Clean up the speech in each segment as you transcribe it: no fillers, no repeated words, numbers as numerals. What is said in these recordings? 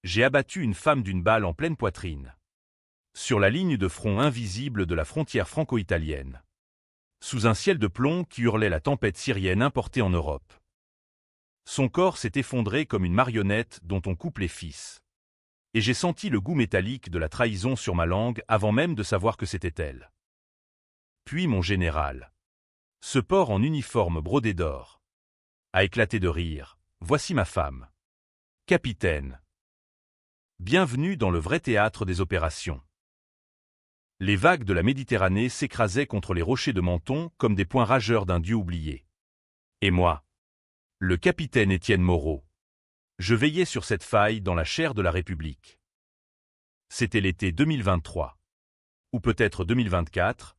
j'ai abattu une femme d'une balle en pleine poitrine. Sur la ligne de front invisible de la frontière franco-italienne. Sous un ciel de plomb qui hurlait la tempête syrienne importée en Europe. Son corps s'est effondré comme une marionnette dont on coupe les fils. Et j'ai senti le goût métallique de la trahison sur ma langue avant même de savoir que c'était elle. Puis mon général. Ce porc en uniforme brodé d'or. A éclaté de rire. Voici ma femme. Capitaine. Bienvenue dans le vrai théâtre des opérations. Les vagues de la Méditerranée s'écrasaient contre les rochers de Menton comme des poings rageurs d'un dieu oublié. Et moi, le capitaine Étienne Moreau, je veillais sur cette faille dans la chair de la République. C'était l'été 2023. Ou peut-être 2024,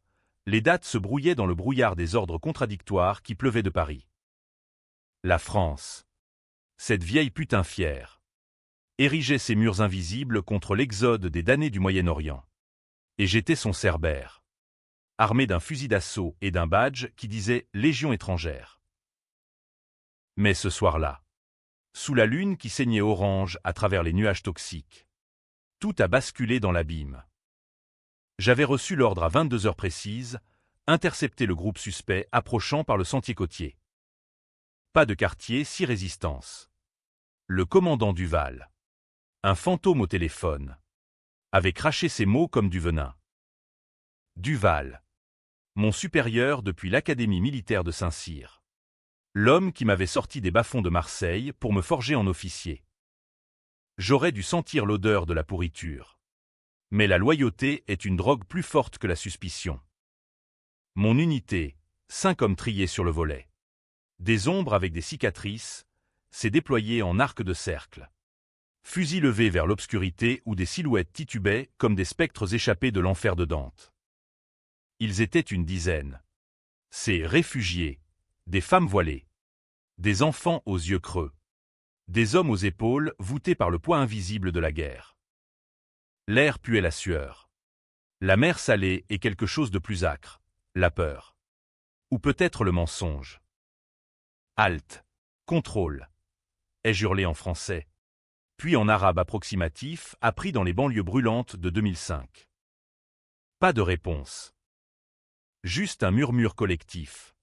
les dates se brouillaient dans le brouillard des ordres contradictoires qui pleuvaient de Paris. La France, cette vieille putain fière, érigeait ses murs invisibles contre l'exode des damnés du Moyen-Orient. Et j'étais son cerbère, armé d'un fusil d'assaut et d'un badge qui disait « Légion étrangère ». Mais ce soir-là, sous la lune qui saignait orange à travers les nuages toxiques, tout a basculé dans l'abîme. J'avais reçu l'ordre à 22 heures précises, intercepter le groupe suspect approchant par le sentier côtier. Pas de quartier, 6 résistances. Le commandant Duval, un fantôme au téléphone, avait craché ses mots comme du venin. Duval, mon supérieur depuis l'Académie militaire de Saint-Cyr. L'homme qui m'avait sorti des bas-fonds de Marseille pour me forger en officier. J'aurais dû sentir l'odeur de la pourriture. Mais la loyauté est une drogue plus forte que la suspicion. Mon unité, 5 hommes triés sur le volet. Des ombres avec des cicatrices, s'est déployée en arc de cercle. Fusils levés vers l'obscurité où des silhouettes titubaient comme des spectres échappés de l'enfer de Dante. Ils étaient une dizaine. Ces réfugiés, des femmes voilées, des enfants aux yeux creux, des hommes aux épaules voûtés par le poids invisible de la guerre. L'air puait la sueur. La mer salée et quelque chose de plus âcre, la peur. Ou peut-être le mensonge. Halte, contrôle, ai-je hurlé en français. Puis en arabe approximatif, appris dans les banlieues brûlantes de 2005. Pas de réponse. Juste un murmure collectif.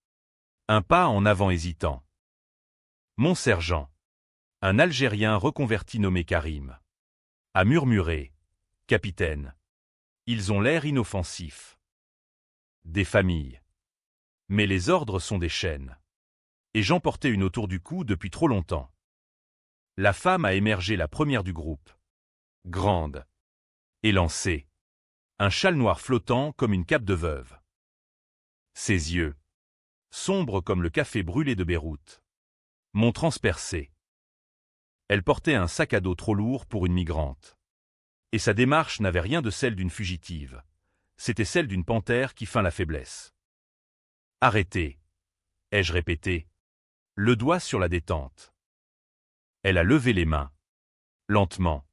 Un pas en avant hésitant. Mon sergent, un Algérien reconverti nommé Karim, a murmuré, « Capitaine, ils ont l'air inoffensifs. » Des familles. Mais les ordres sont des chaînes. Et j'en portais une autour du cou depuis trop longtemps. La femme a émergé la première du groupe. Grande. Élancée. Un châle noir flottant comme une cape de veuve. Ses yeux. Sombres comme le café brûlé de Beyrouth. M'ont transpercé. Elle portait un sac à dos trop lourd pour une migrante. Et sa démarche n'avait rien de celle d'une fugitive. C'était celle d'une panthère qui feint la faiblesse. Arrêtez, ai-je répété, le doigt sur la détente. Elle a levé les mains, lentement,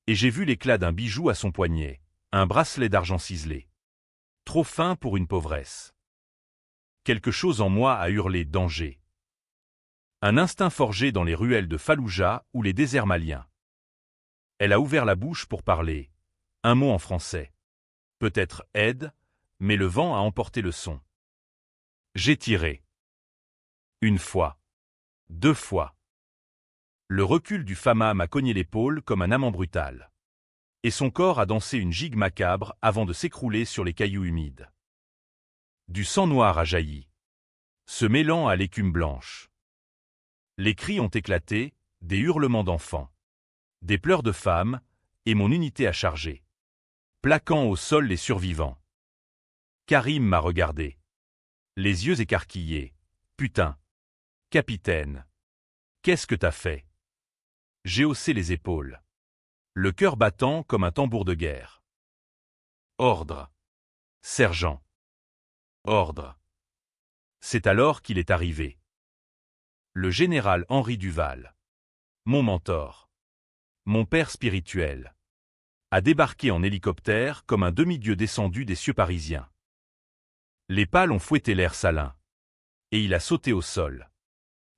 et j'ai vu l'éclat d'un bijou à son poignet, un bracelet d'argent ciselé. Trop fin pour une pauvresse. Quelque chose en moi a hurlé danger. Un instinct forgé dans les ruelles de Falloujah ou les déserts maliens. Elle a ouvert la bouche pour parler, un mot en français. Peut-être aide, mais le vent a emporté le son. J'ai tiré. Une fois. 2 fois. Le recul du Fama m'a cogné l'épaule comme un amant brutal. Et son corps a dansé une gigue macabre avant de s'écrouler sur les cailloux humides. Du sang noir a jailli, se mêlant à l'écume blanche. Les cris ont éclaté, des hurlements d'enfants, des pleurs de femmes, et mon unité a chargé, plaquant au sol les survivants. Karim m'a regardé, les yeux écarquillés. Putain. Capitaine. Qu'est-ce que t'as fait? J'ai haussé les épaules, le cœur battant comme un tambour de guerre. Ordre. Sergent. Ordre. C'est alors qu'il est arrivé. Le général Henri Duval, mon mentor, mon père spirituel, a débarqué en hélicoptère comme un demi-dieu descendu des cieux parisiens. Les pales ont fouetté l'air salin, et il a sauté au sol,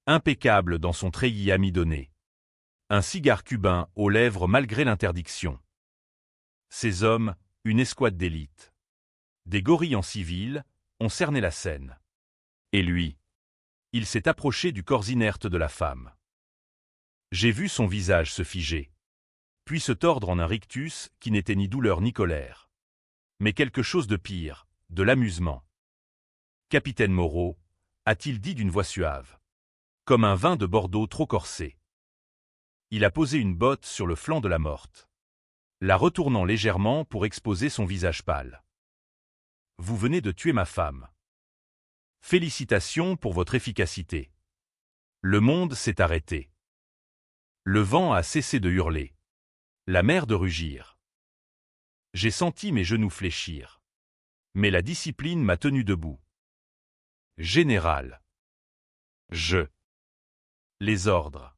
impeccable dans son treillis amidonné. Un cigare cubain aux lèvres malgré l'interdiction. Ces hommes, une escouade d'élite. Des gorilles en civil, ont cerné la scène. Et lui, il s'est approché du corps inerte de la femme. J'ai vu son visage se figer, puis se tordre en un rictus qui n'était ni douleur ni colère. Mais quelque chose de pire, de l'amusement. Capitaine Moreau, a-t-il dit d'une voix suave. Comme un vin de Bordeaux trop corsé. Il a posé une botte sur le flanc de la morte, la retournant légèrement pour exposer son visage pâle. Vous venez de tuer ma femme. Félicitations pour votre efficacité. Le monde s'est arrêté. Le vent a cessé de hurler. La mer de rugir. J'ai senti mes genoux fléchir. Mais la discipline m'a tenu debout. Général. Les ordres.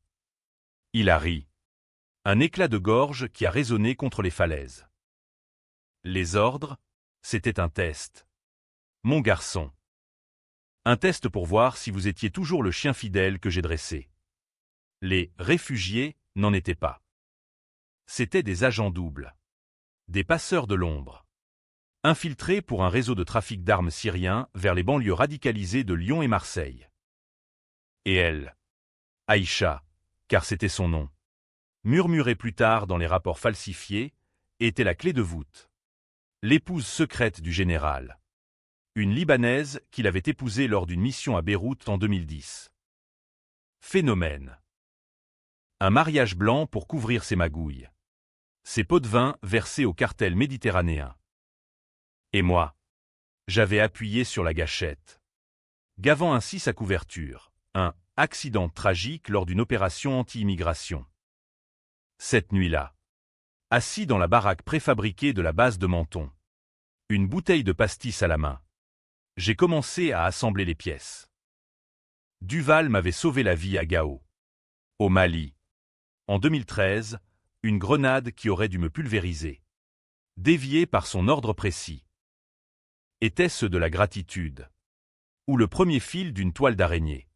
Il a ri. Un éclat de gorge qui a résonné contre les falaises. Les ordres, c'était un test. Mon garçon. Un test pour voir si vous étiez toujours le chien fidèle que j'ai dressé. Les réfugiés n'en étaient pas. C'étaient des agents doubles. Des passeurs de l'ombre. Infiltrés pour un réseau de trafic d'armes syrien vers les banlieues radicalisées de Lyon et Marseille. Et elle, Aïcha, car c'était son nom, murmurée plus tard dans les rapports falsifiés, était la clé de voûte. L'épouse secrète du général. Une Libanaise qu'il avait épousée lors d'une mission à Beyrouth en 2010. Phénomène. Un mariage blanc pour couvrir ses magouilles. Ses pots de vin versés au cartel méditerranéen. Et moi, j'avais appuyé sur la gâchette, gavant ainsi sa couverture, un accident tragique lors d'une opération anti-immigration. Cette nuit-là, assis dans la baraque préfabriquée de la base de Menton, une bouteille de pastis à la main, j'ai commencé à assembler les pièces. Duval m'avait sauvé la vie à Gao, au Mali. En 2013, une grenade qui aurait dû me pulvériser. Déviée par son ordre précis. Était-ce de la gratitude? Ou le premier fil d'une toile d'araignée?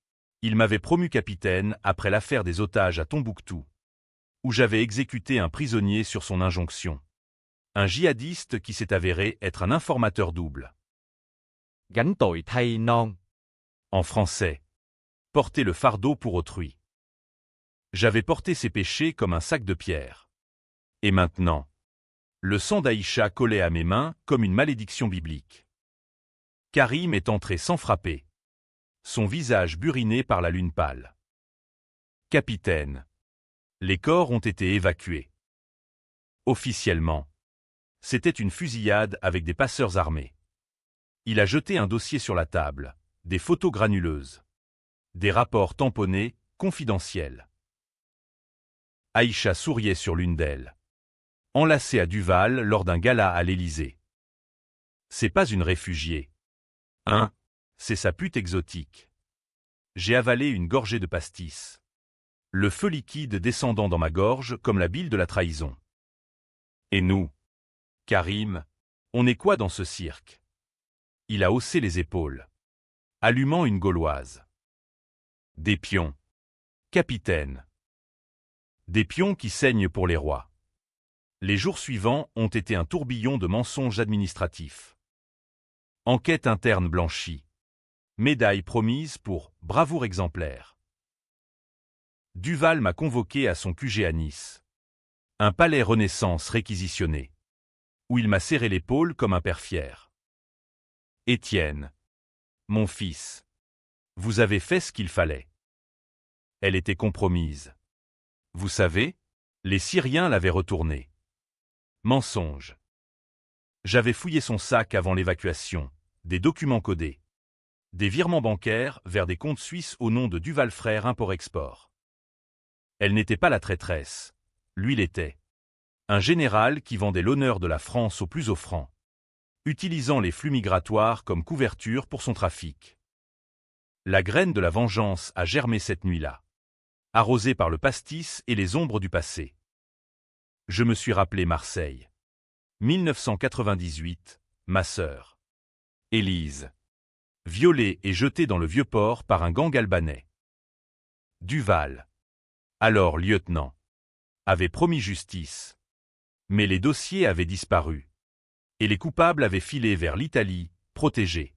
Il m'avait promu capitaine après l'affaire des otages à Tombouctou, où j'avais exécuté un prisonnier sur son injonction. Un djihadiste qui s'est avéré être un informateur double. Gánh tội thay non. En français, porter le fardeau pour autrui. J'avais porté ses péchés comme un sac de pierre. Et maintenant, le sang d'Aïcha collait à mes mains comme une malédiction biblique. Karim est entré sans frapper. Son visage buriné par la lune pâle. Capitaine. Les corps ont été évacués. Officiellement, c'était une fusillade avec des passeurs armés. Il a jeté un dossier sur la table, des photos granuleuses. Des rapports tamponnés, confidentiels. Aïcha souriait sur l'une d'elles. Enlacée à Duval lors d'un gala à l'Élysée. C'est pas une réfugiée. C'est sa pute exotique. J'ai avalé une gorgée de pastis. Le feu liquide descendant dans ma gorge comme la bile de la trahison. Et nous, Karim, on est quoi dans ce cirque? Il a haussé les épaules, allumant une gauloise. Des pions. Capitaine. Des pions qui saignent pour les rois. Les jours suivants ont été un tourbillon de mensonges administratifs. Enquête interne blanchie. Médaille promise pour bravoure exemplaire. Duval m'a convoqué à son QG à Nice. Un palais Renaissance réquisitionné. Où il m'a serré l'épaule comme un père fier. Étienne. Mon fils. Vous avez fait ce qu'il fallait. Elle était compromise. Vous savez, les Syriens l'avaient retournée. Mensonge. J'avais fouillé son sac avant l'évacuation, des documents codés. Des virements bancaires vers des comptes suisses au nom de Duval Frères Import-Export. Elle n'était pas la traîtresse, lui l'était. Un général qui vendait l'honneur de la France au plus offrant, utilisant les flux migratoires comme couverture pour son trafic. La graine de la vengeance a germé cette nuit-là, arrosée par le pastis et les ombres du passé. Je me suis rappelé Marseille. 1998, ma sœur. Élise. Violée et jetée dans le vieux port par un gang albanais. Duval. Alors lieutenant. avait promis justice. Mais les dossiers avaient disparu. Et les coupables avaient filé vers l'Italie, protégés.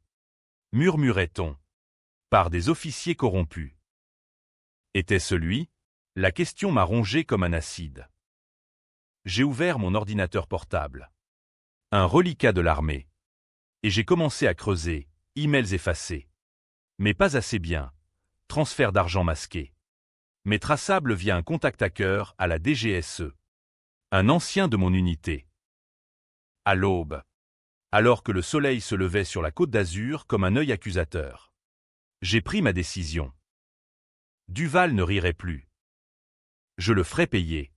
Murmurait-on. Par des officiers corrompus. Était-ce lui? La question m'a rongé comme un acide. J'ai ouvert mon ordinateur portable. Un reliquat de l'armée. Et j'ai commencé à creuser, emails effacés. Mais pas assez bien. Transfert d'argent masqué. Mais traçable via un contact hacker à la DGSE. Un ancien de mon unité. À l'aube. Alors que le soleil se levait sur la côte d'Azur comme un œil accusateur. J'ai pris ma décision. Duval ne rirait plus. Je le ferai payer.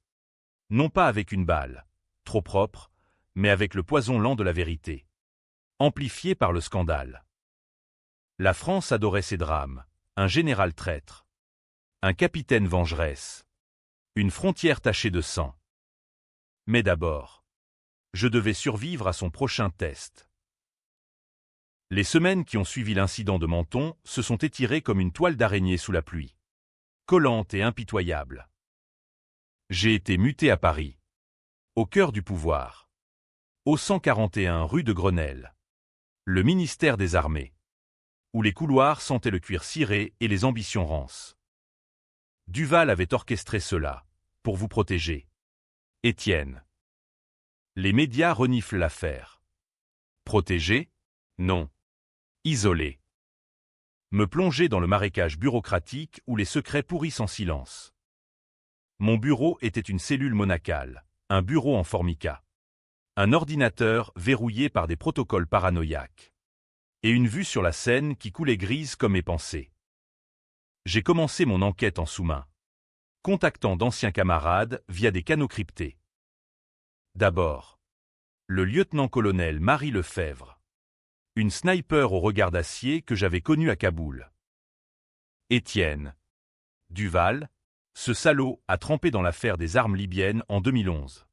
Non pas avec une balle, trop propre, mais avec le poison lent de la vérité. Amplifié par le scandale. La France adorait ces drames, un général traître. Un capitaine vengeresse. Une frontière tachée de sang. Mais d'abord, je devais survivre à son prochain test. Les semaines qui ont suivi l'incident de Menton se sont étirées comme une toile d'araignée sous la pluie. Collante et impitoyable. J'ai été muté à Paris. Au cœur du pouvoir. Au 141 rue de Grenelle. Le ministère des Armées. Où les couloirs sentaient le cuir ciré et les ambitions rances. Duval avait orchestré cela, pour vous protéger. Étienne. Les médias reniflent l'affaire. Protéger? Non. Isoler. Me plonger dans le marécage bureaucratique où les secrets pourrissent en silence. Mon bureau était une cellule monacale, un bureau en formica. Un ordinateur verrouillé par des protocoles paranoïaques. Et une vue sur la scène qui coulait grise comme mes pensées. J'ai commencé mon enquête en sous-main. Contactant d'anciens camarades via des canaux cryptés. D'abord, le lieutenant-colonel Marie Lefebvre. Une sniper au regard d'acier que j'avais connue à Kaboul. Étienne. Duval, ce salaud a trempé dans l'affaire des armes libyennes en 2011.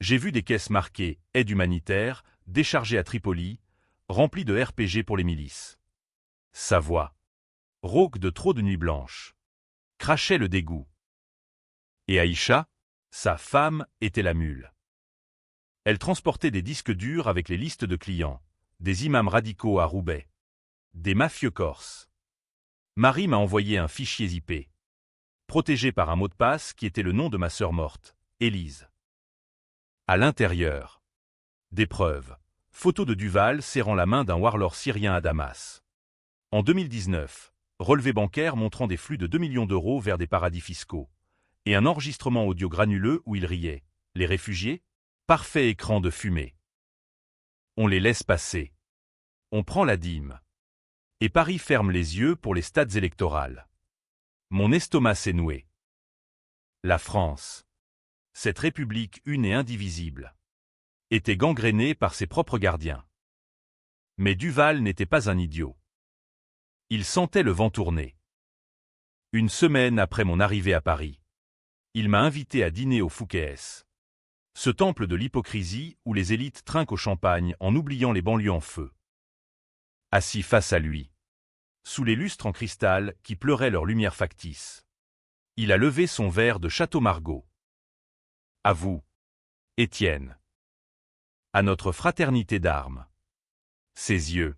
J'ai vu des caisses marquées « aide humanitaire » déchargées à Tripoli, remplies de RPG pour les milices. Sa voix, rauque de trop de nuits blanches, crachait le dégoût. Et Aïcha, sa femme, était la mule. Elle transportait des disques durs avec les listes de clients, des imams radicaux à Roubaix, des mafieux corses. Marie m'a envoyé un fichier IP, protégé par un mot de passe qui était le nom de ma sœur morte, Élise. À l'intérieur, des preuves, photos de Duval serrant la main d'un warlord syrien à Damas. En 2019, relevé bancaire montrant des flux de 2 millions d'euros vers des paradis fiscaux, et un enregistrement audio granuleux où il riait. Les réfugiés? Parfait écran de fumée. On les laisse passer. On prend la dîme. Et Paris ferme les yeux pour les stades électorales. Mon estomac s'est noué. La France, cette république une et indivisible, était gangrénée par ses propres gardiens. Mais Duval n'était pas un idiot. Il sentait le vent tourner. Une semaine après mon arrivée à Paris, il m'a invité à dîner au Fouquet's. Ce temple de l'hypocrisie où les élites trinquent au champagne en oubliant les banlieues en feu. Assis face à lui, sous les lustres en cristal qui pleuraient leur lumière factice, il a levé son verre de Château Margaux. À vous, Étienne. À notre fraternité d'armes. Ses yeux,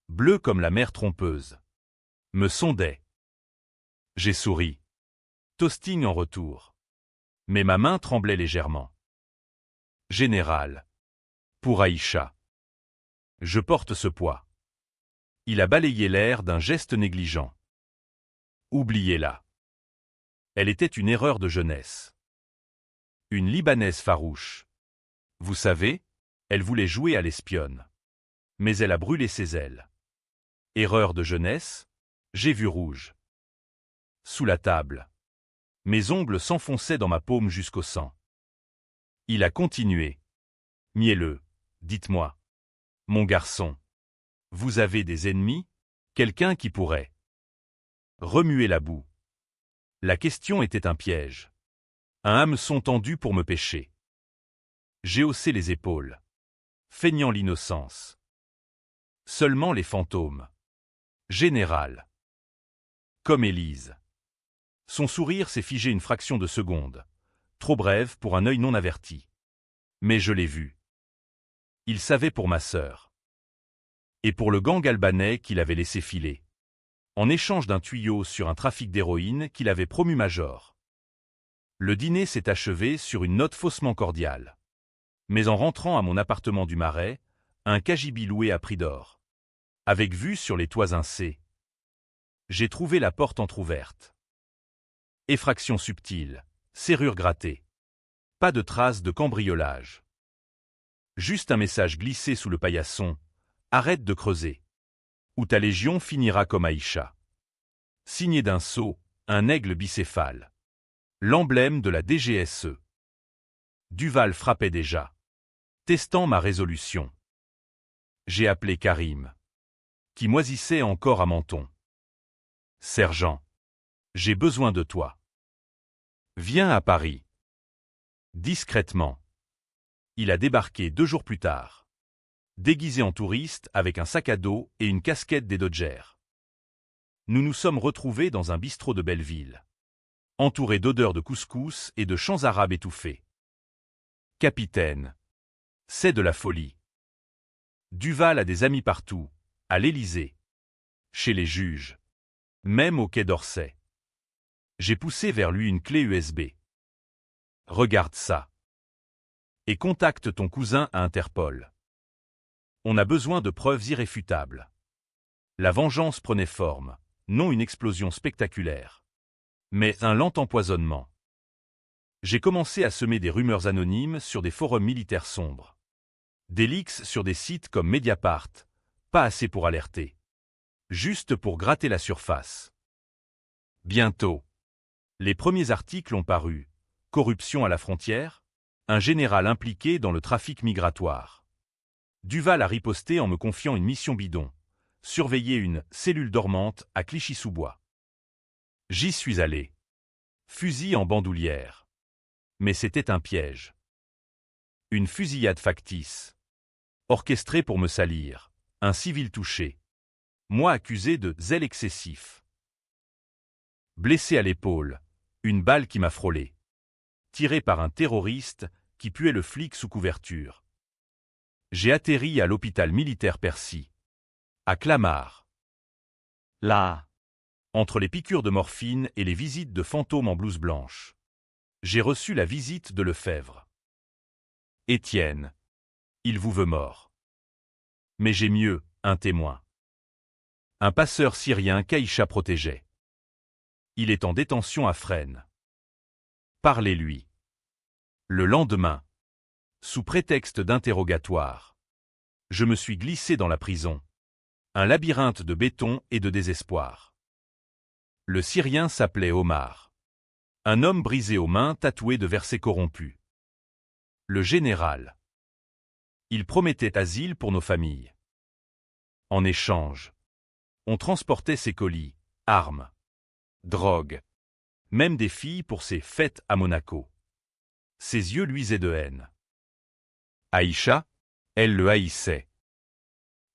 bleus comme la mer trompeuse, me sondaient. J'ai souri. Toasting en retour. Mais ma main tremblait légèrement. Général. Pour Aïcha. Je porte ce poids. Il a balayé l'air d'un geste négligent. Oubliez-la. Elle était une erreur de jeunesse. Une Libanaise farouche. Vous savez, elle voulait jouer à l'espionne. Mais elle a brûlé ses ailes. Erreur de jeunesse, j'ai vu rouge. Sous la table. Mes ongles s'enfonçaient dans ma paume jusqu'au sang. Il a continué. Mielleux, dites-moi. Mon garçon. Vous avez des ennemis? Quelqu'un qui pourrait remuer la boue. La question était un piège. Un hameçon tendu pour me pêcher. J'ai haussé les épaules. Feignant l'innocence. Seulement les fantômes. Général. Comme Élise. Son sourire s'est figé une fraction de seconde. trop brève pour un œil non averti. Mais je l'ai vu. Il savait pour ma sœur. Et pour le gang albanais qu'il avait laissé filer. En échange d'un tuyau sur un trafic d'héroïne qu'il avait promu major. Le dîner s'est achevé sur une note faussement cordiale. Mais en rentrant à mon appartement du Marais, un cagibi loué à prix d'or. Avec vue sur les toits incés. J'ai trouvé la porte entr'ouverte. Effraction subtile, serrure grattée. Pas de traces de cambriolage. Juste un message glissé sous le paillasson. Arrête de creuser. Ou ta légion finira comme Aïcha. Signé d'un sceau, un aigle bicéphale. L'emblème de la DGSE. Duval frappait déjà. Testant ma résolution. J'ai appelé Karim. Qui moisissait encore à Menton. Sergent. J'ai besoin de toi. Viens à Paris. Discrètement. Il a débarqué 2 jours plus tard. Déguisé en touriste avec un sac à dos et une casquette des Dodgers. Nous nous sommes retrouvés dans un bistrot de Belleville. Entouré d'odeurs de couscous et de chants arabes étouffés. Capitaine. C'est de la folie. Duval a des amis partout, à l'Élysée. Chez les juges. Même au Quai d'Orsay. J'ai poussé vers lui une clé USB. Regarde ça. Et contacte ton cousin à Interpol. On a besoin de preuves irréfutables. La vengeance prenait forme, non une explosion spectaculaire, mais un lent empoisonnement. J'ai commencé à semer des rumeurs anonymes sur des forums militaires sombres. Des leaks sur des sites comme Mediapart, pas assez pour alerter. Juste pour gratter la surface. Bientôt. Les premiers articles ont paru. Corruption à la frontière, un général impliqué dans le trafic migratoire. Duval a riposté en me confiant une mission bidon. Surveiller une cellule dormante à Clichy-sous-Bois. J'y suis allé. Fusil en bandoulière. Mais c'était un piège. Une fusillade factice. Orchestrée pour me salir. Un civil touché. Moi accusé de zèle excessif. Blessé à l'épaule. Une balle qui m'a frôlé. Tiré par un terroriste qui puait le flic sous couverture. J'ai atterri à l'hôpital militaire Percy. À Clamart. Là. Entre les piqûres de morphine et les visites de fantômes en blouse blanche. J'ai reçu la visite de Lefebvre. Étienne. Il vous veut mort. Mais j'ai mieux, un témoin. Un passeur syrien qu'Aïcha protégeait. Il est en détention à Fresnes. Parlez-lui. Le lendemain. Sous prétexte d'interrogatoire. Je me suis glissé dans la prison. Un labyrinthe de béton et de désespoir. Le Syrien s'appelait Omar. Un homme brisé aux mains tatoué de versets corrompus. Le général. Il promettait asile pour nos familles. En échange, on transportait ses colis, armes, drogue, même des filles pour ses fêtes à Monaco. Ses yeux luisaient de haine. Aïcha, elle le haïssait.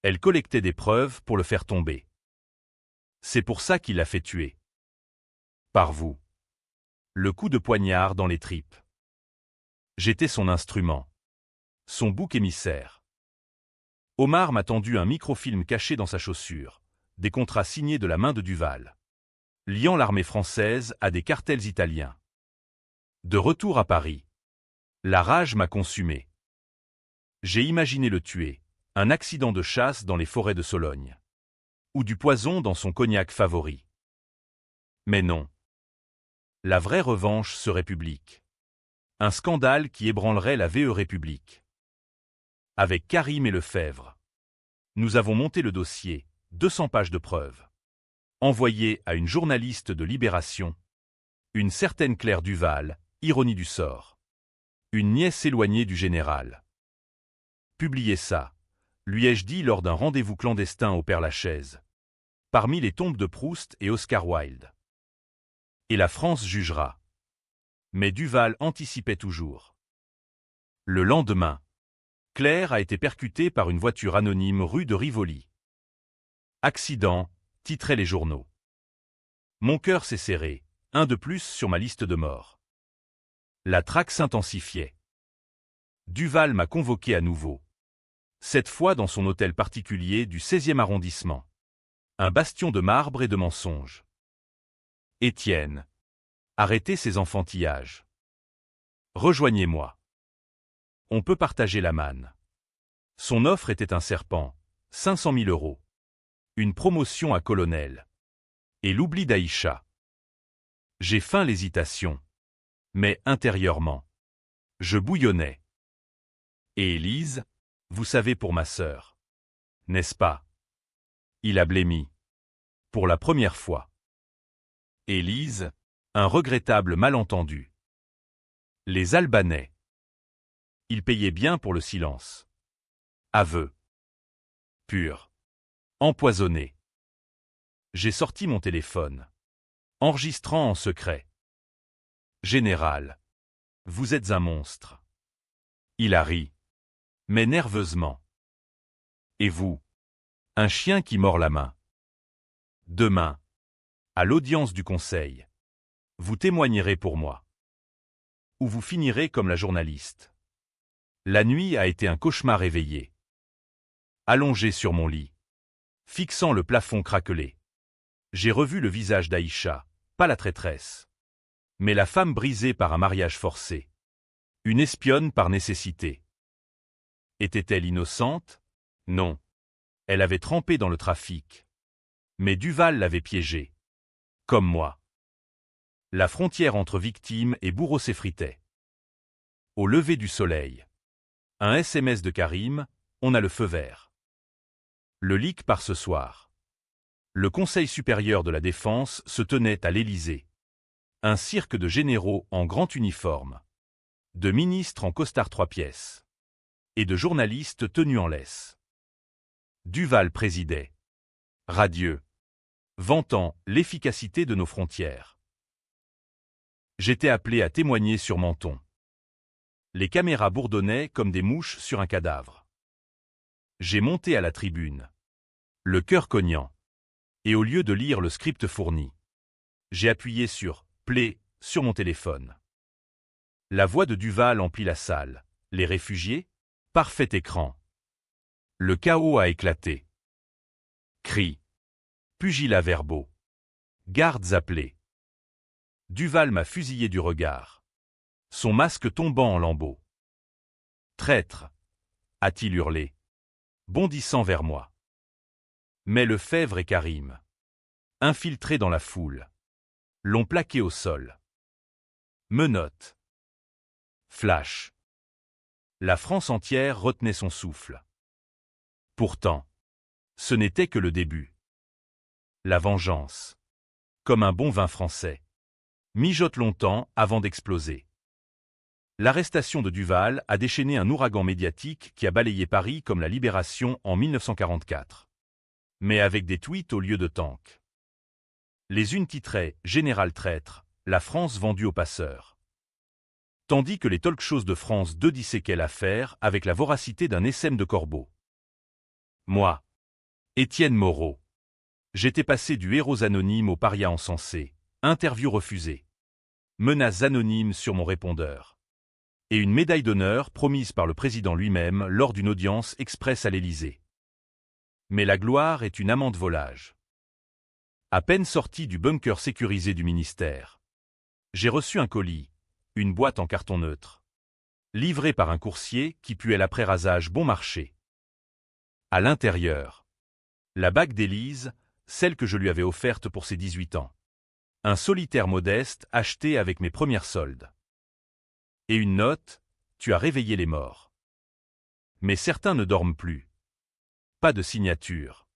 Elle collectait des preuves pour le faire tomber. C'est pour ça qu'il l'a fait tuer. Par vous. Le coup de poignard dans les tripes. J'étais son instrument. Son bouc émissaire. Omar m'a tendu un microfilm caché dans sa chaussure, des contrats signés de la main de Duval. Liant l'armée française à des cartels italiens. De retour à Paris. La rage m'a consumé. J'ai imaginé le tuer. Un accident de chasse dans les forêts de Sologne. Ou du poison dans son cognac favori. Mais non. La vraie revanche serait publique. Un scandale qui ébranlerait la VE République. Avec Karim et Lefebvre. Nous avons monté le dossier, 200 pages de preuves. Envoyé à une journaliste de Libération. Une certaine Claire Duval, ironie du sort. Une nièce éloignée du général. Publiez ça. Lui ai-je dit lors d'un rendez-vous clandestin au Père-Lachaise. Parmi les tombes de Proust et Oscar Wilde. Et la France jugera. Mais Duval anticipait toujours. Le lendemain, Claire a été percutée par une voiture anonyme rue de Rivoli. Accident, titraient les journaux. Mon cœur s'est serré, un de plus sur ma liste de morts. La traque s'intensifiait. Duval m'a convoqué à nouveau. Cette fois dans son hôtel particulier du 16e arrondissement. Un bastion de marbre et de mensonges. Étienne. Arrêtez ces enfantillages. Rejoignez-moi. On peut partager la manne. Son offre était un serpent, 500 000 €. Une promotion à colonel. Et l'oubli d'Aïcha. J'ai feint l'hésitation. Mais intérieurement, je bouillonnais. Et Élise, vous savez pour ma sœur. N'est-ce pas? Il a blêmi. Pour la première fois. Élise, un regrettable malentendu. Les Albanais. Ils payaient bien pour le silence. Aveu. Pur. Empoisonné. J'ai sorti mon téléphone. Enregistrant en secret. Général. Vous êtes un monstre. Il a ri. Mais nerveusement. Et vous? Un chien qui mord la main. Demain. À l'audience du conseil. Vous témoignerez pour moi. Ou vous finirez comme la journaliste. La nuit a été un cauchemar éveillé. Allongé sur mon lit. Fixant le plafond craquelé. J'ai revu le visage d'Aïcha, pas la traîtresse. Mais la femme brisée par un mariage forcé. Une espionne par nécessité. Était-elle innocente? Non. Elle avait trempé dans le trafic. Mais Duval l'avait piégée. Comme moi. La frontière entre victimes et bourreaux s'effritait. Au lever du soleil. Un SMS de Karim, on a le feu vert. Le leak part ce soir. Le Conseil supérieur de la défense se tenait à l'Élysée. Un cirque de généraux en grand uniforme. De ministres en costard 3 pièces. Et de journalistes tenus en laisse. Duval présidait. Radieux. Vantant l'efficacité de nos frontières. J'étais appelé à témoigner sur Menton. Les caméras bourdonnaient comme des mouches sur un cadavre. J'ai monté à la tribune. Le cœur cognant. Et au lieu de lire le script fourni, j'ai appuyé sur « Play » sur mon téléphone. La voix de Duval emplit la salle. Les réfugiés? Parfait écran. Le chaos a éclaté. Cris. Pugilats verbaux. Gardes appelés. Duval m'a fusillé du regard. Son masque tombant en lambeaux. Traître, a-t-il hurlé, bondissant vers moi. Mais Lefebvre et Karim, infiltrés dans la foule, l'ont plaqué au sol. Menottes. Flash. La France entière retenait son souffle. Pourtant, ce n'était que le début. La vengeance, comme un bon vin français, mijote longtemps avant d'exploser. L'arrestation de Duval a déchaîné un ouragan médiatique qui a balayé Paris comme la Libération en 1944. Mais avec des tweets au lieu de tanks. Les unes titraient « Général traître, la France vendue aux passeurs ». Tandis que les talk-shows de France 2 disséquaient l'affaire avec la voracité d'un essaim de corbeaux. Moi, Étienne Moreau, j'étais passé du héros anonyme au paria encensé, interview refusée, menaces anonymes sur mon répondeur, et une médaille d'honneur promise par le président lui-même lors d'une audience express à l'Élysée. Mais la gloire est une amende volage. À peine sorti du bunker sécurisé du ministère, j'ai reçu un colis, une boîte en carton neutre, livrée par un coursier qui puait l'après-rasage bon marché. À l'intérieur, la bague d'Élise, celle que je lui avais offerte pour ses 18 ans. Un solitaire modeste acheté avec mes premières soldes. Et une note, tu as réveillé les morts. Mais certains ne dorment plus. Pas de signature.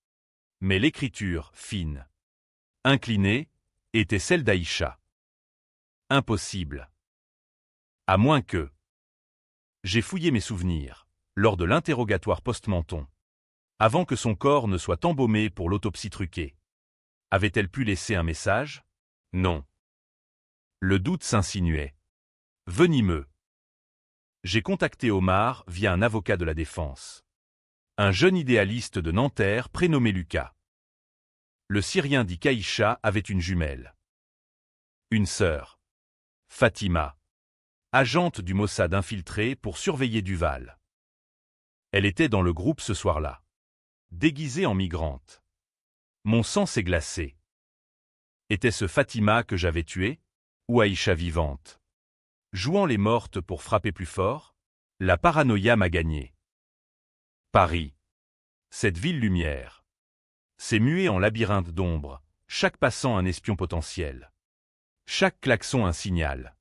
Mais l'écriture, fine, inclinée, était celle d'Aïcha. Impossible. À moins que... J'ai fouillé mes souvenirs, lors de l'interrogatoire post-Menton, avant que son corps ne soit embaumé pour l'autopsie truquée. Avait-elle pu laisser un message? Non. Le doute s'insinuait. Venimeux. J'ai contacté Omar via un avocat de la défense. Un jeune idéaliste de Nanterre prénommé Lucas. Le Syrien dit qu'Aïcha avait une jumelle. Une sœur. Fatima. agente du Mossad infiltrée pour surveiller Duval. Elle était dans le groupe ce soir-là, déguisée en migrante. Mon sang s'est glacé. Était-ce Fatima que j'avais tuée, ou Aïcha vivante? Jouant les mortes pour frapper plus fort, la paranoïa m'a gagné. Paris. Cette ville lumière. C'est muet en labyrinthe d'ombre, chaque passant un espion potentiel. Chaque klaxon un signal.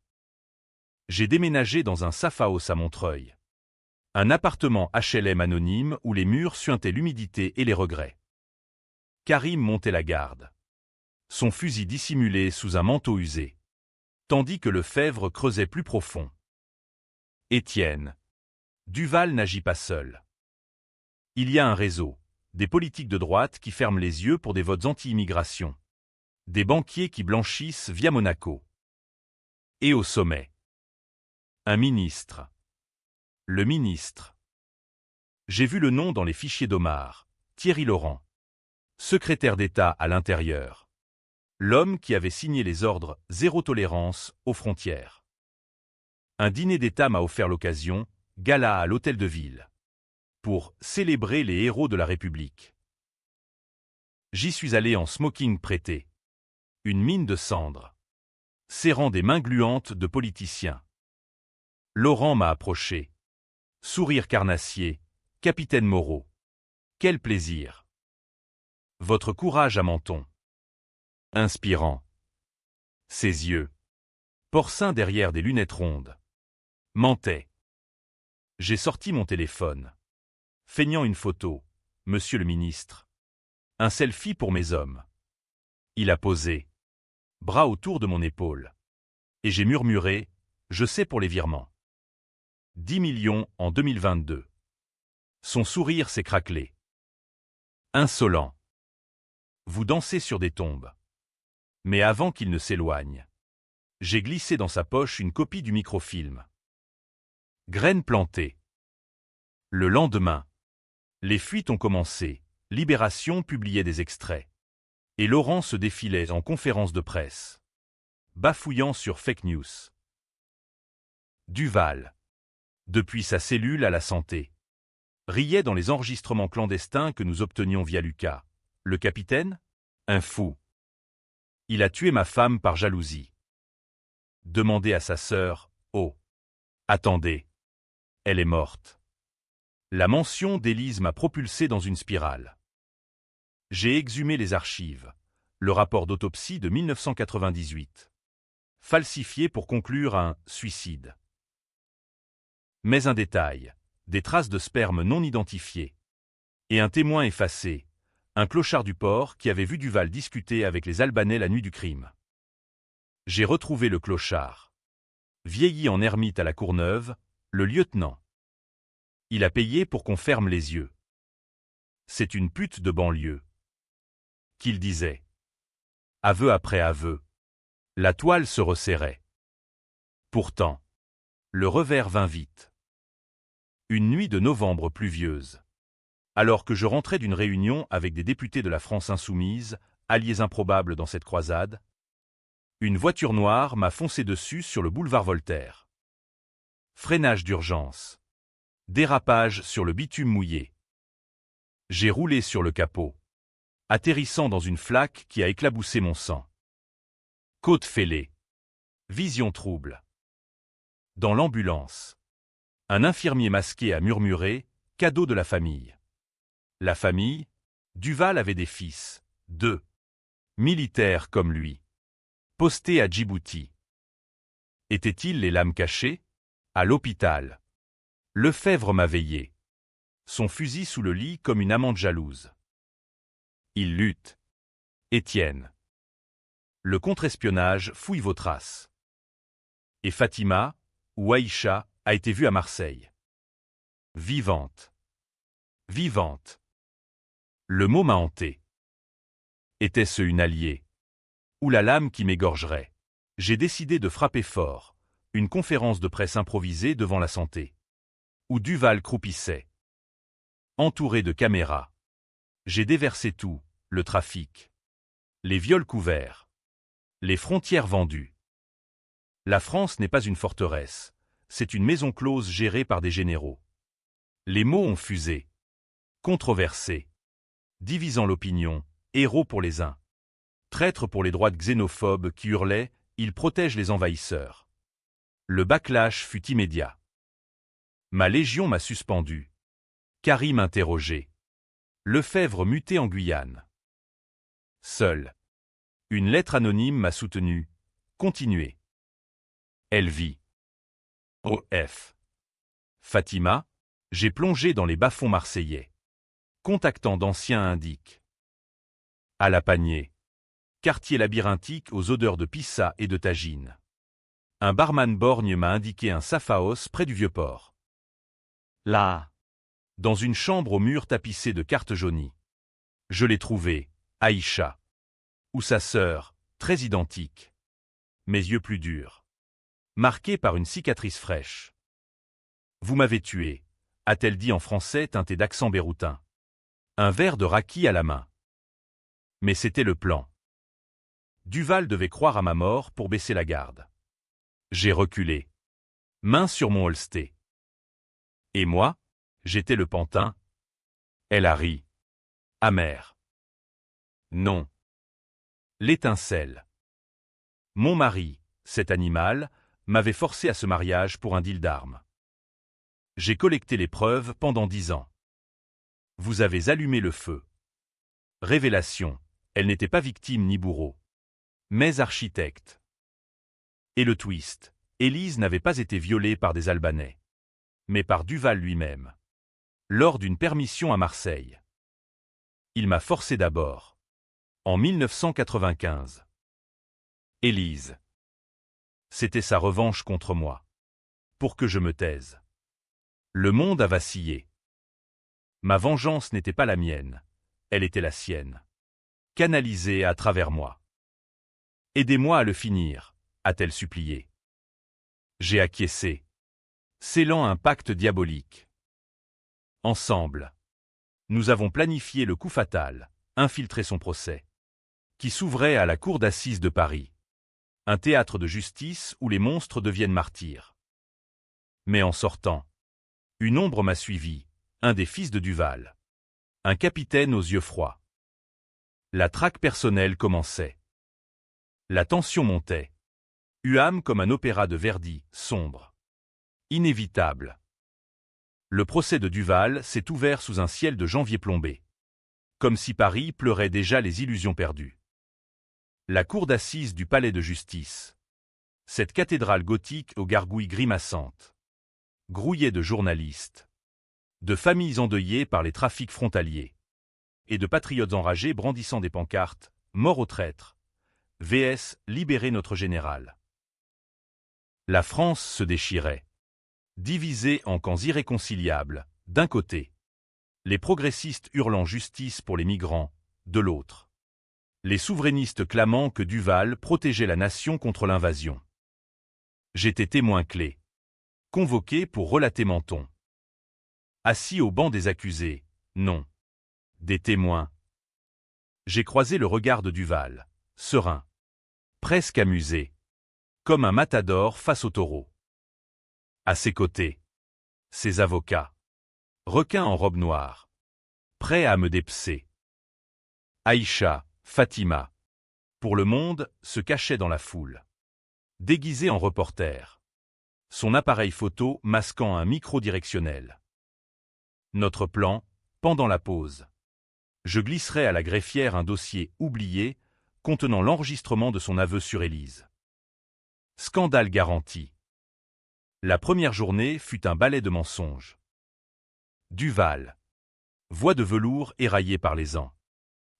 J'ai déménagé dans un safe house à Montreuil. Un appartement HLM anonyme où les murs suintaient l'humidité et les regrets. Karim montait la garde. Son fusil dissimulé sous un manteau usé. Tandis que Lefebvre creusait plus profond. Étienne. Duval n'agit pas seul. Il y a un réseau, des politiques de droite qui ferment les yeux pour des votes anti-immigration. Des banquiers qui blanchissent via Monaco. Et au sommet. Un ministre. Le ministre. J'ai vu le nom dans les fichiers d'Omar, Thierry Laurent. Secrétaire d'État à l'Intérieur. L'homme qui avait signé les ordres zéro tolérance aux frontières. Un dîner d'État m'a offert l'occasion, gala à l'Hôtel de Ville, pour célébrer les héros de la République. J'y suis allé en smoking prêté. Une mine de cendres. Serrant des mains gluantes de politiciens. Laurent m'a approché. Sourire carnassier, capitaine Moreau. Quel plaisir. Votre courage à Menton. Inspirant. Ses yeux. Porcins derrière des lunettes rondes. Mentait. J'ai sorti mon téléphone. Feignant une photo. Monsieur le ministre. Un selfie pour mes hommes. Il a posé. Bras autour de mon épaule. Et j'ai murmuré, je sais pour les virements. 10 millions en 2022. Son sourire s'est craquelé. Insolent. Vous dansez sur des tombes. Mais avant qu'il ne s'éloigne, j'ai glissé dans sa poche une copie du microfilm. Graine plantée. Le lendemain, les fuites ont commencé, Libération publiait des extraits. Et Laurent se défilait en conférence de presse, bafouillant sur fake news. Duval, depuis sa cellule à la santé, riait dans les enregistrements clandestins que nous obtenions via Lucas. Le capitaine? Un fou. Il a tué ma femme par jalousie. Demandez à sa sœur, oh. Attendez. Elle est morte. La mention d'Élise m'a propulsé dans une spirale. J'ai exhumé les archives, le rapport d'autopsie de 1998. Falsifié pour conclure un suicide. Mais un détail, des traces de sperme non identifiées. Et un témoin effacé, un clochard du port qui avait vu Duval discuter avec les Albanais la nuit du crime. J'ai retrouvé le clochard. Vieilli en ermite à la Courneuve, le lieutenant. Il a payé pour qu'on ferme les yeux. C'est une pute de banlieue. Qu'il disait. Aveu après aveu. La toile se resserrait. Pourtant, le revers vint vite. Une nuit de novembre pluvieuse. Alors que je rentrais d'une réunion avec des députés de la France insoumise, alliés improbables dans cette croisade, une voiture noire m'a foncé dessus sur le boulevard Voltaire. Freinage d'urgence. Dérapage sur le bitume mouillé. J'ai roulé sur le capot, atterrissant dans une flaque qui a éclaboussé mon sang. Côte fêlée. Vision trouble. Dans l'ambulance, un infirmier masqué a murmuré « Cadeau de la famille ». La famille, Duval avait des fils, 2. Militaires comme lui. Postés à Djibouti. Étaient-ils les lames cachées? À l'hôpital. Lefebvre m'a veillé. Son fusil sous le lit comme une amante jalouse. Il lutte. Étienne. Le contre-espionnage fouille vos traces. Et Fatima, ou Aïcha, a été vue à Marseille. Vivante. Vivante. Le mot m'a hanté. Était-ce une alliée? Ou la lame qui m'égorgerait? J'ai décidé de frapper fort, une conférence de presse improvisée devant la santé. Où Duval croupissait. Entouré de caméras. J'ai déversé tout, le trafic. Les viols couverts. Les frontières vendues. La France n'est pas une forteresse, c'est une maison close gérée par des généraux. Les mots ont fusé. Controversés. Divisant l'opinion, héros pour les uns. Traîtres pour les droites xénophobes qui hurlaient « Ils protègent les envahisseurs ». Le backlash fut immédiat. Ma légion m'a suspendu. Karim interrogé. Lefebvre muté en Guyane. Seul. Une lettre anonyme m'a soutenu. Continuez. Elvie. O.F. Fatima, j'ai plongé dans les bas-fonds marseillais. Contactant d'anciens indiques. À la Panier. Quartier labyrinthique aux odeurs de pissa et de tagine. Un barman borgne m'a indiqué un Safaos près du Vieux-Port. La. Dans une chambre au mur tapissé de cartes jaunies. Je l'ai trouvée, Aïcha. Ou sa sœur, très identique. Mes yeux plus durs. Marqués par une cicatrice fraîche. Vous m'avez tué, a-t-elle dit en français teinté d'accent béroutin. Un verre de raki à la main. Mais c'était le plan. Duval devait croire à ma mort pour baisser la garde. J'ai reculé. Main sur mon holsté. Et moi, j'étais le pantin. Elle a ri. Amère. Non. L'étincelle. Mon mari, cet animal, m'avait forcé à ce mariage pour un deal d'armes. J'ai collecté les preuves pendant 10 ans. Vous avez allumé le feu. Révélation, elle n'était pas victime ni bourreau. Mais architecte. Et le twist, Élise n'avait pas été violée par des Albanais. Mais par Duval lui-même. Lors d'une permission à Marseille. Il m'a forcé d'abord. En 1995. Élise. C'était sa revanche contre moi. Pour que je me taise. Le monde a vacillé. Ma vengeance n'était pas la mienne, elle était la sienne. Canalisée à travers moi. Aidez-moi à le finir, a-t-elle supplié. J'ai acquiescé. Scellant un pacte diabolique. Ensemble. Nous avons planifié le coup fatal, infiltré son procès. Qui s'ouvrait à la cour d'assises de Paris. Un théâtre de justice où les monstres deviennent martyrs. Mais en sortant, une ombre m'a suivi, un des fils de Duval. Un capitaine aux yeux froids. La traque personnelle commençait. La tension montait. Huam comme un opéra de Verdi, sombre. Inévitable. Le procès de Duval s'est ouvert sous un ciel de janvier plombé. Comme si Paris pleurait déjà les illusions perdues. La cour d'assises du palais de justice. Cette cathédrale gothique aux gargouilles grimaçantes. Grouillée de journalistes. De familles endeuillées par les trafics frontaliers. Et de patriotes enragés brandissant des pancartes « Mort aux traîtres » vs Libérer notre général. La France se déchirait. Divisée en camps irréconciliables, d'un côté. Les progressistes hurlant justice pour les migrants, de l'autre. Les souverainistes clamant que Duval protégeait la nation contre l'invasion. J'étais témoin clé. Convoqué pour relater Menton. Assis au banc des accusés, non. Des témoins. J'ai croisé le regard de Duval, serein. Presque amusé. Comme un matador face au taureau. À ses côtés. Ses avocats. Requins en robe noire. Prêts à me dépecer. Aïcha, Fatima. Pour le monde, se cachait dans la foule. Déguisé en reporter. Son appareil photo masquant un micro directionnel. Notre plan, pendant la pause. Je glisserai à la greffière un dossier oublié, contenant l'enregistrement de son aveu sur Élise. Scandale garanti. La première journée fut un ballet de mensonges. Duval. Voix de velours éraillée par les ans.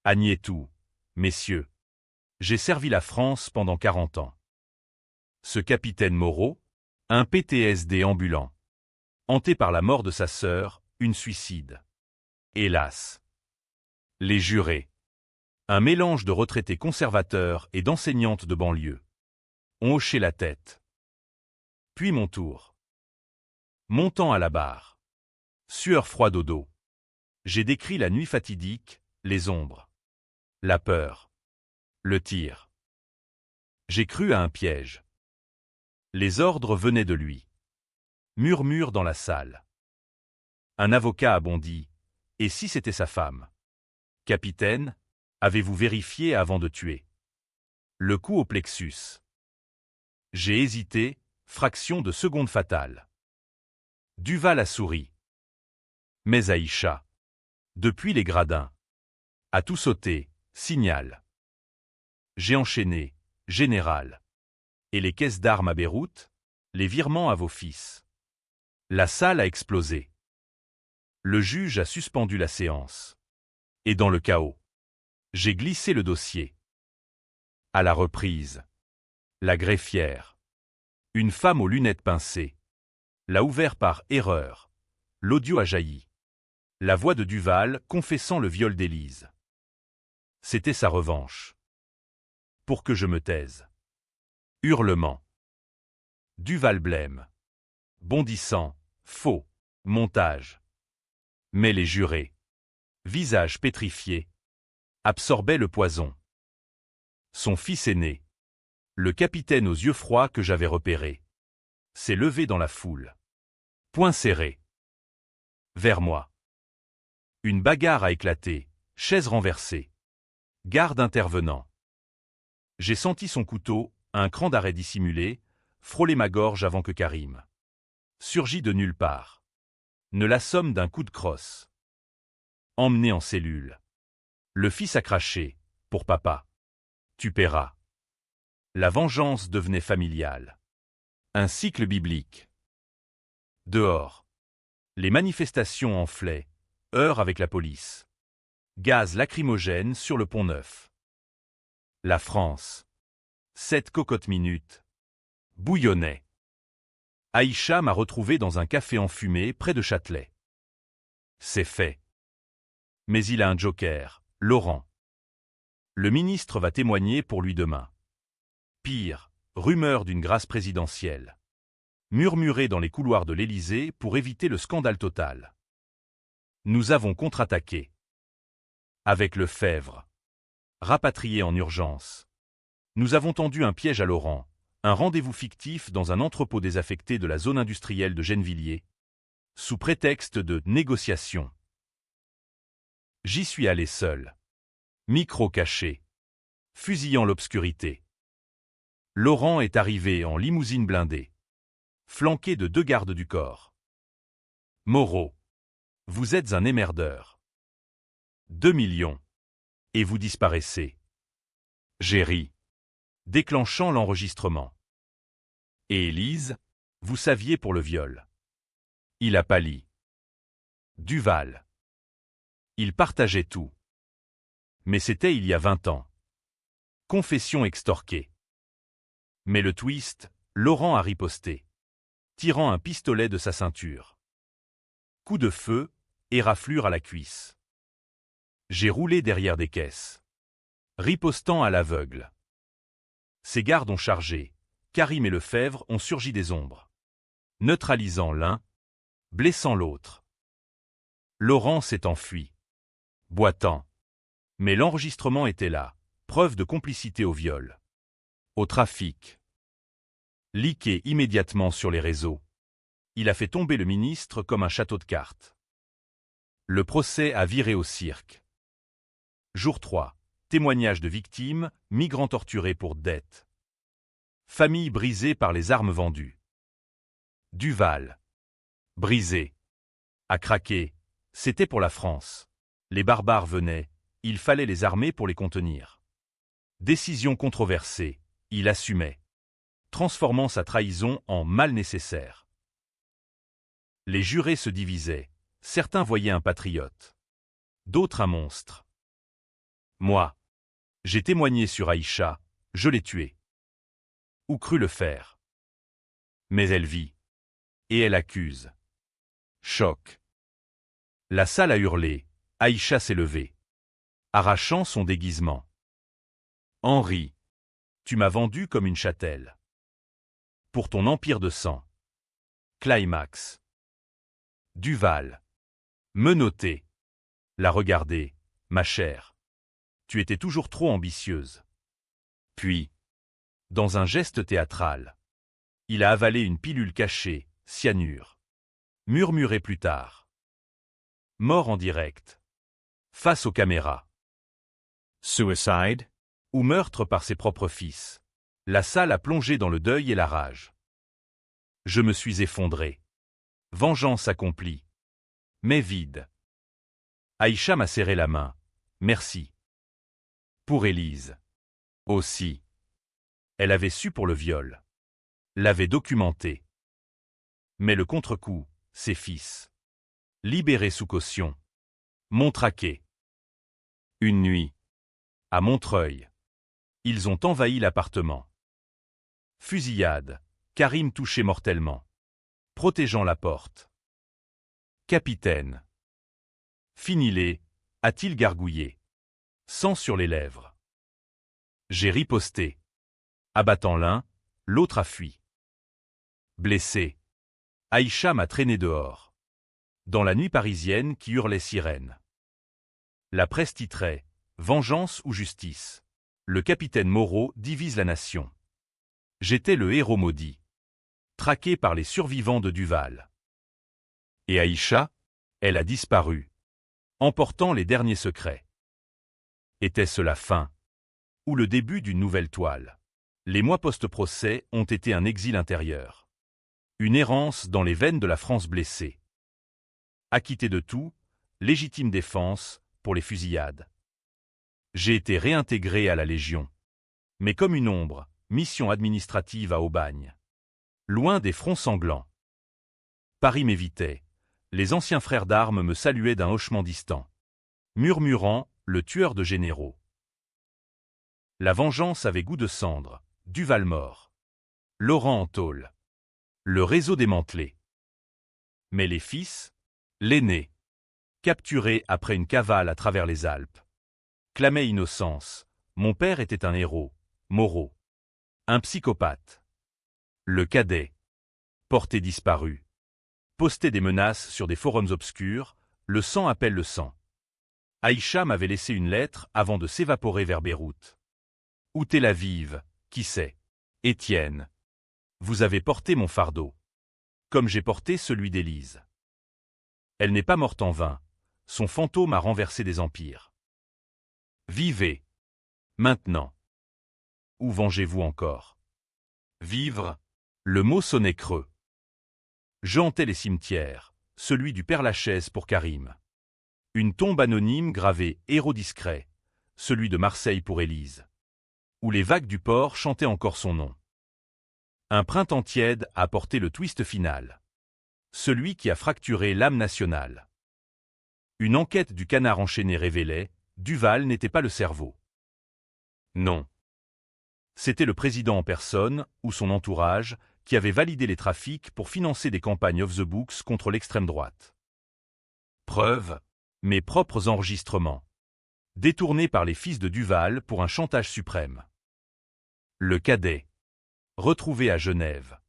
Agnetou, messieurs. J'ai servi la France pendant 40 ans. Ce capitaine Moreau, un PTSD ambulant. Hanté par la mort de sa sœur, une suicide. Hélas. Les jurés. Un mélange de retraités conservateurs et d'enseignantes de banlieue. Ont hoché la tête. Puis mon tour. Montant à la barre. Sueur froide au dos. J'ai décrit la nuit fatidique, les ombres. La peur. Le tir. J'ai cru à un piège. Les ordres venaient de lui. Murmure dans la salle. Un avocat a bondi. Et si c'était sa femme? Capitaine, avez-vous vérifié avant de tuer? Le coup au plexus. J'ai hésité, fraction de seconde fatale. Duval a souri. Mais Aïcha. Depuis les gradins. A tout sauté, signal. J'ai enchaîné, général. Et les caisses d'armes à Beyrouth? Les virements à vos fils. La salle a explosé. Le juge a suspendu la séance. Et dans le chaos, j'ai glissé le dossier. À la reprise. La greffière. Une femme aux lunettes pincées. L'a ouvert par erreur. L'audio a jailli. La voix de Duval confessant le viol d'Élise. C'était sa revanche. Pour que je me taise. Hurlement. Duval blême. Bondissant, faux, montage. Mais les jurés, visage pétrifié, absorbaient le poison. Son fils aîné, le capitaine aux yeux froids que j'avais repéré, s'est levé dans la foule. Poing serré. Vers moi. Une bagarre a éclaté, chaise renversée. Garde intervenant. J'ai senti son couteau, un cran d'arrêt dissimulé, frôler ma gorge avant que Karim surgit de nulle part. Ne l'assomme d'un coup de crosse. Emmené en cellule. Le fils a craché, pour papa. Tu paieras. La vengeance devenait familiale. Un cycle biblique. Dehors. Les manifestations enflaient, heurts avec la police. Gaz lacrymogène sur le Pont-Neuf. La France. 7 cocottes minutes. Bouillonnait. Aïcha m'a retrouvé dans un café enfumé près de Châtelet. C'est fait. Mais il a un joker, Laurent. Le ministre va témoigner pour lui demain. Pire, rumeur d'une grâce présidentielle. Murmurée dans les couloirs de l'Élysée pour éviter le scandale total. Nous avons contre-attaqué. Avec Lefebvre. Rapatrié en urgence. Nous avons tendu un piège à Laurent, un rendez-vous fictif dans un entrepôt désaffecté de la zone industrielle de Gennevilliers, sous prétexte de négociation. J'y suis allé seul. Micro caché. Fusillant l'obscurité. Laurent est arrivé en limousine blindée. Flanqué de 2 gardes du corps. Moreau. Vous êtes un émerdeur. 2 millions. Et vous disparaissez. J'ai ri. Déclenchant l'enregistrement. Et Élise, vous saviez pour le viol. Il a pâli. Duval. Il partageait tout. Mais c'était il y a 20 ans. Confession extorquée. Mais le twist, Laurent a riposté. Tirant un pistolet de sa ceinture. Coup de feu, éraflure à la cuisse. J'ai roulé derrière des caisses. Ripostant à l'aveugle. Ses gardes ont chargé. Karim et Lefebvre ont surgi des ombres. Neutralisant l'un, blessant l'autre. Laurent s'est enfui. Boitant. Mais l'enregistrement était là, preuve de complicité au viol. Au trafic. Leaké immédiatement sur les réseaux. Il a fait tomber le ministre comme un château de cartes. Le procès a viré au cirque. Jour 3. Témoignage de victimes, migrants torturés pour dette. Famille brisée par les armes vendues. Duval. Brisé. A craqué. C'était pour la France. Les barbares venaient, il fallait les armer pour les contenir. Décision controversée, il assumait. Transformant sa trahison en mal nécessaire. Les jurés se divisaient, certains voyaient un patriote. D'autres un monstre. Moi. J'ai témoigné sur Aïcha, je l'ai tuée. Ou cru le faire. Mais elle vit. Et elle accuse. Choc. La salle a hurlé, Aïcha s'est levée. Arrachant son déguisement. Henri. Tu m'as vendu comme une châtelle. Pour ton empire de sang. Climax. Duval. Menotté. La regarder, ma chère. Tu étais toujours trop ambitieuse. Puis, dans un geste théâtral, il a avalé une pilule cachée, cyanure. Murmuré plus tard. Mort en direct. Face aux caméras. Suicide? Ou meurtre par ses propres fils. La salle a plongé dans le deuil et la rage. Je me suis effondré. Vengeance accomplie. Mais vide. Aïcha m'a serré la main. Merci. Pour Élise. Aussi. Elle avait su pour le viol. L'avait documenté. Mais le contre-coup, ses fils. Libérés sous caution. M'ont traqué. Une nuit. À Montreuil. Ils ont envahi l'appartement. Fusillade. Karim touché mortellement. Protégeant la porte. Capitaine. Fini-les, a-t-il gargouillé. Sang sur les lèvres. J'ai riposté. Abattant l'un, l'autre a fui. Blessé. Aïcha m'a traîné dehors. Dans la nuit parisienne qui hurlait sirène. La presse titrait « Vengeance ou justice ». Le capitaine Moreau divise la nation. J'étais le héros maudit. Traqué par les survivants de Duval. Et Aïcha, elle a disparu. Emportant les derniers secrets. Était-ce la fin? Ou le début d'une nouvelle toile? Les mois post-procès ont été un exil intérieur. Une errance dans les veines de la France blessée. Acquitté de tout, légitime défense pour les fusillades. J'ai été réintégré à la Légion. Mais comme une ombre, mission administrative à Aubagne. Loin des fronts sanglants. Paris m'évitait. Les anciens frères d'armes me saluaient d'un hochement distant. Murmurant, le tueur de généraux. La vengeance avait goût de cendre. Duval mort. Laurent en tôle. Le réseau démantelé. Mais les fils, l'aîné, capturé après une cavale à travers les Alpes, clamaient innocence. Mon père était un héros, Moreau. Un psychopathe. Le cadet, porté disparu. Postait des menaces sur des forums obscurs, le sang appelle le sang. Aïcha m'avait laissé une lettre avant de s'évaporer vers Beyrouth. Ou Tel Aviv, qui sait? Étienne. Vous avez porté mon fardeau. Comme j'ai porté celui d'Élise. Elle n'est pas morte en vain. Son fantôme a renversé des empires. Vivez. Maintenant. Ou vengez-vous encore? Vivre. Le mot sonnait creux. Je hantais les cimetières, celui du Père-Lachaise pour Karim. Une tombe anonyme gravée « Héros discret », celui de Marseille pour Élise. Où les vagues du port chantaient encore son nom. Un printemps tiède a porté le twist final. Celui qui a fracturé l'âme nationale. Une enquête du Canard enchaîné révélait, Duval n'était pas le cerveau. Non. C'était le président en personne, ou son entourage, qui avait validé les trafics pour financer des campagnes off the books contre l'extrême droite. Preuve, mes propres enregistrements. Détournés par les fils de Duval pour un chantage suprême. Le cadet, retrouvé à Genève,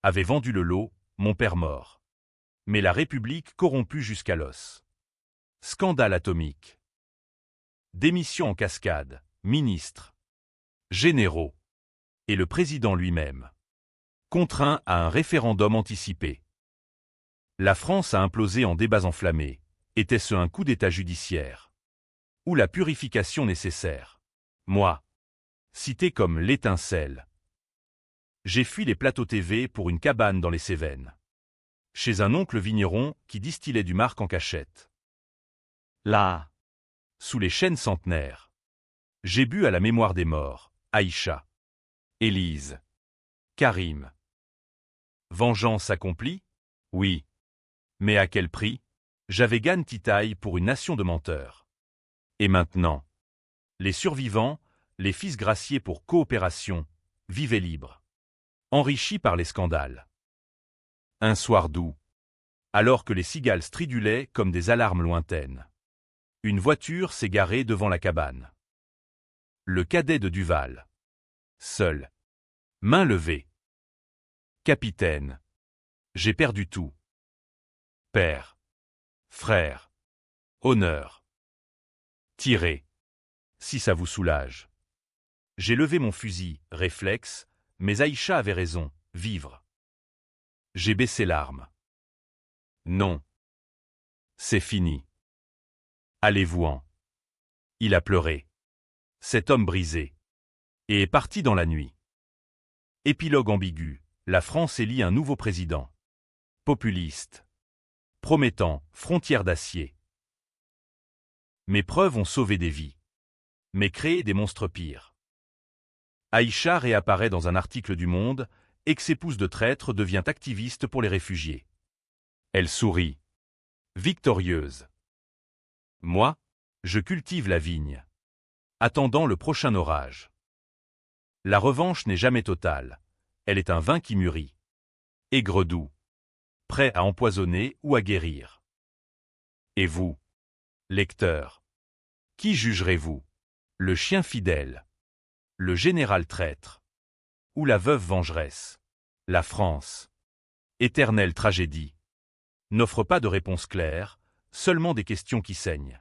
avait vendu le lot, mon père mort. Mais la République corrompue jusqu'à l'os. Scandale atomique. Démission en cascade, ministres, généraux, et le président lui-même. Contraint à un référendum anticipé. La France a implosé en débats enflammés. Était-ce un coup d'État judiciaire? Ou la purification nécessaire? Moi, cité comme l'étincelle. J'ai fui les plateaux TV pour une cabane dans les Cévennes. Chez un oncle vigneron qui distillait du marc en cachette. Là. Sous les chênes centenaires. J'ai bu à la mémoire des morts, Aïcha. Élise. Karim. Vengeance accomplie? Oui. Mais à quel prix? J'avais gagne titaille pour une nation de menteurs. Et maintenant? Les survivants, les fils graciés pour coopération, vivaient libres. Enrichis par les scandales. Un soir doux. Alors que les cigales stridulaient comme des alarmes lointaines. Une voiture s'est garée devant la cabane. Le cadet de Duval. Seul. Main levée. Capitaine. J'ai perdu tout. Père. Frère. Honneur. Tirez. Si ça vous soulage. J'ai levé mon fusil, réflexe, mais Aïcha avait raison, vivre. J'ai baissé l'arme. Non. C'est fini. Allez-vous-en. Il a pleuré. Cet homme brisé. Et est parti dans la nuit. Épilogue ambigu. La France élit un nouveau président. Populiste. Promettant, frontière d'acier. Mes preuves ont sauvé des vies. Mais créé des monstres pires. Aïcha réapparaît dans un article du Monde, ex-épouse de traître devient activiste pour les réfugiés. Elle sourit. Victorieuse. Moi, je cultive la vigne. Attendant le prochain orage. La revanche n'est jamais totale. Elle est un vin qui mûrit. Aigre doux. Prêt à empoisonner ou à guérir. Et vous, lecteurs, qui jugerez-vous? Le chien fidèle, le général traître, ou la veuve vengeresse? La France, éternelle tragédie, n'offre pas de réponse claire, seulement des questions qui saignent.